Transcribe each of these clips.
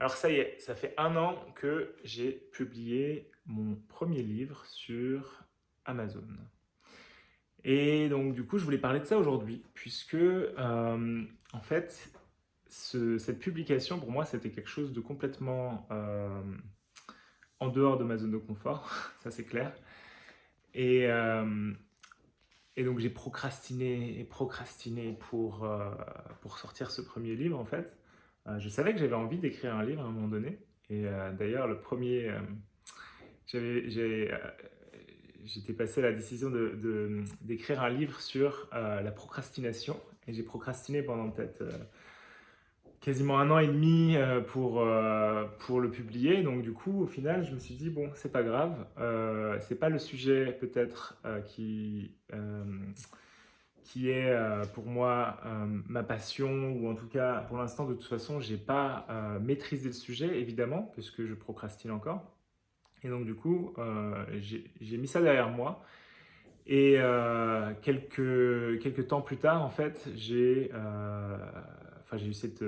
Alors ça y est, ça fait 1 an que j'ai publié mon premier livre sur Amazon. Et donc du coup, je voulais parler de ça aujourd'hui, puisque en fait, cette publication, pour moi, c'était quelque chose de complètement en dehors de ma zone de confort, ça c'est clair. Et, euh, et donc j'ai procrastiné et procrastiné pour sortir ce premier livre, en fait. Je savais que j'avais envie d'écrire un livre à un moment donné. Et d'ailleurs, le premier, j'avais, j'ai, j'étais passé à la décision d'écrire un livre sur la procrastination. Et j'ai procrastiné pendant peut-être quasiment 1 an et demi pour le publier. Donc du coup, au final, je me suis dit, bon, c'est pas grave. C'est pas le sujet peut-être qui est pour moi ma passion, ou en tout cas, pour l'instant, de toute façon, j'ai pas maîtrisé le sujet, évidemment, puisque je procrastine encore. Et donc du coup, j'ai mis ça derrière moi. Et quelques temps plus tard, en fait, j'ai eu cette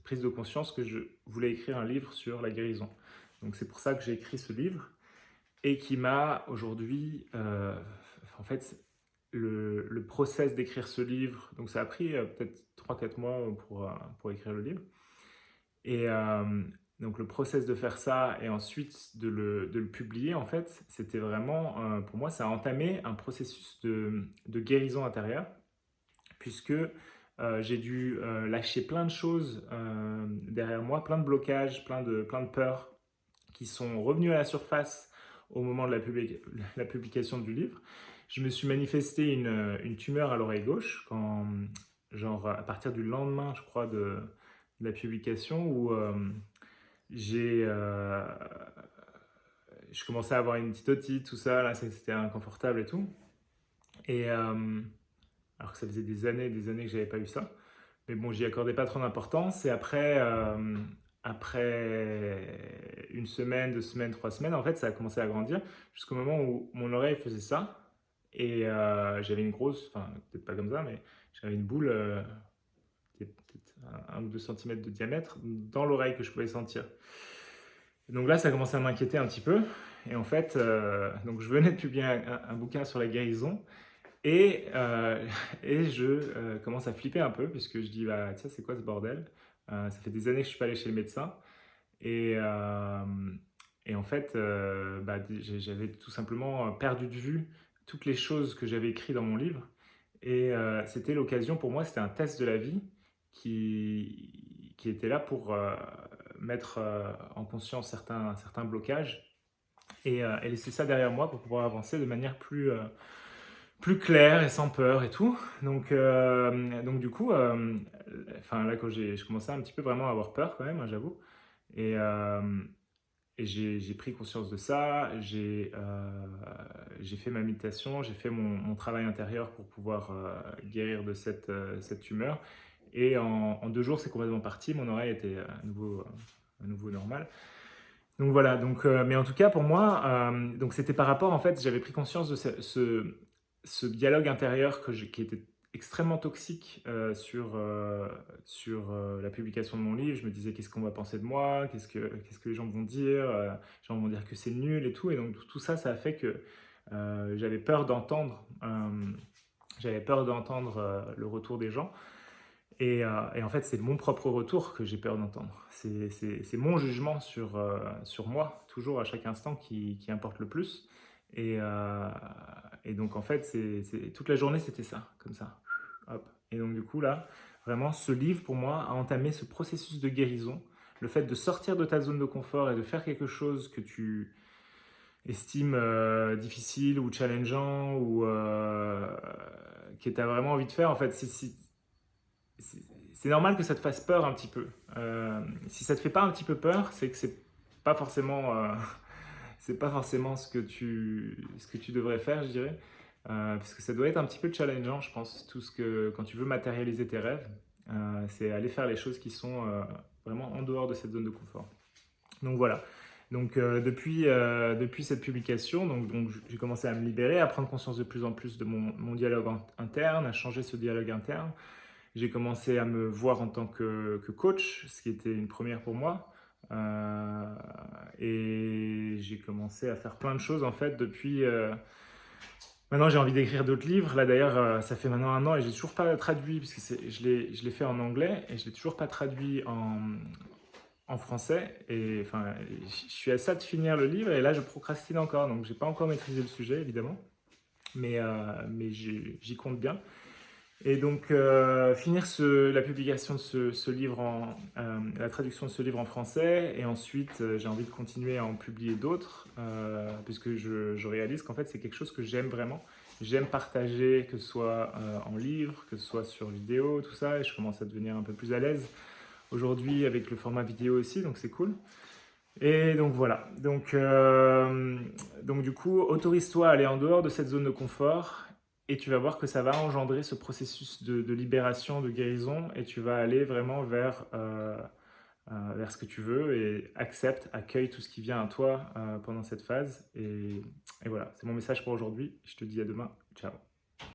prise de conscience que je voulais écrire un livre sur la guérison. Donc c'est pour ça que j'ai écrit ce livre et qui m'a aujourd'hui, en fait, le process d'écrire ce livre, donc ça a pris peut-être 3 4 mois pour écrire le livre. Et donc le process de faire ça et ensuite de le publier, en fait, c'était vraiment, pour moi, ça a entamé un processus de guérison intérieure, puisque j'ai dû lâcher plein de choses derrière moi, plein de blocages, plein de peurs qui sont revenus à la surface au moment de la publication du livre. Je me suis manifesté une tumeur à l'oreille gauche, genre à partir du lendemain, je crois, de la publication, où j'ai, je commençais à avoir une petite otite, tout ça, là c'était inconfortable et tout. Et alors que ça faisait des années que j'avais pas eu ça. Mais bon, j'y accordais pas trop d'importance. Et après 1 semaine, 2 semaines, 3 semaines, en fait, ça a commencé à grandir jusqu'au moment où mon oreille faisait ça. Et j'avais une grosse, enfin, peut-être pas comme ça, mais j'avais une boule qui est peut-être 1 ou 2 centimètres de diamètre dans l'oreille que je pouvais sentir. Donc là, ça commençait à m'inquiéter un petit peu. Et en fait, donc je venais de publier un bouquin sur la guérison. Et, et je commence à flipper un peu, puisque je dis, bah, tiens, c'est quoi ce bordel? Ça fait des années que je suis pas allé chez le médecin. Et, euh, et en fait, bah, j'avais tout simplement perdu de vue toutes les choses que j'avais écrites dans mon livre. Et c'était l'occasion pour moi, c'était un test de la vie qui était là pour mettre en conscience certains blocages et laisser ça derrière moi pour pouvoir avancer de manière plus clair et sans peur et tout. Donc du coup, enfin là quand je commençais un petit peu vraiment à avoir peur quand même, hein, j'avoue. Et, euh, et j'ai pris conscience de ça, j'ai fait ma méditation, j'ai fait mon travail intérieur pour pouvoir guérir de cette tumeur. Et en 2 jours, c'est complètement parti, mon oreille était à nouveau normale. Donc voilà, mais en tout cas pour moi, donc c'était par rapport, en fait, j'avais pris conscience de ce dialogue intérieur qui était extrêmement toxique sur la publication de mon livre. Je me disais, qu'est-ce qu'on va penser de moi, qu'est-ce que les gens vont dire, les gens vont dire que c'est nul et tout. Et donc tout ça, ça a fait que j'avais peur d'entendre le retour des gens. Et en fait, c'est mon propre retour que j'ai peur d'entendre. C'est mon jugement sur moi, toujours à chaque instant, qui importe le plus. Et, euh, et donc, en fait, toute la journée, c'était ça, comme ça. Hop. Et donc, du coup, là, vraiment, ce livre, pour moi, a entamé ce processus de guérison. Le fait de sortir de ta zone de confort et de faire quelque chose que tu estimes difficile ou challengeant ou que tu as vraiment envie de faire, en fait, c'est c'est normal que ça te fasse peur un petit peu. Si ça te fait pas un petit peu peur, c'est que pas forcément, c'est pas forcément ce que tu devrais faire, je dirais. Parce que ça doit être un petit peu challengeant, je pense, quand tu veux matérialiser tes rêves, c'est aller faire les choses qui sont vraiment en dehors de cette zone de confort. Donc voilà. Donc depuis cette publication, donc j'ai commencé à me libérer, à prendre conscience de plus en plus de mon dialogue interne, à changer ce dialogue interne. J'ai commencé à me voir en tant que coach, ce qui était une première pour moi. Et j'ai commencé à faire plein de choses en fait depuis. Maintenant, j'ai envie d'écrire d'autres livres. Là, d'ailleurs, ça fait maintenant 1 an et j'ai toujours pas traduit, puisque je l'ai fait en anglais et je l'ai toujours pas traduit en français. Et enfin, je suis à ça de finir le livre et là, je procrastine encore. Donc, j'ai pas encore maîtrisé le sujet, évidemment, mais j'y compte bien. Et donc, finir la publication de ce livre la traduction de ce livre en français, et ensuite, j'ai envie de continuer à en publier d'autres, puisque je réalise qu'en fait, c'est quelque chose que j'aime vraiment. J'aime partager, que ce soit en livre, que ce soit sur vidéo, tout ça, et je commence à devenir un peu plus à l'aise aujourd'hui avec le format vidéo aussi, donc c'est cool. Et donc voilà, donc du coup, autorise-toi à aller en dehors de cette zone de confort et tu vas voir que ça va engendrer ce processus de libération, de guérison et tu vas aller vraiment vers ce que tu veux et accepte, accueille tout ce qui vient à toi pendant cette phase. Et voilà, c'est mon message pour aujourd'hui. Je te dis à demain. Ciao.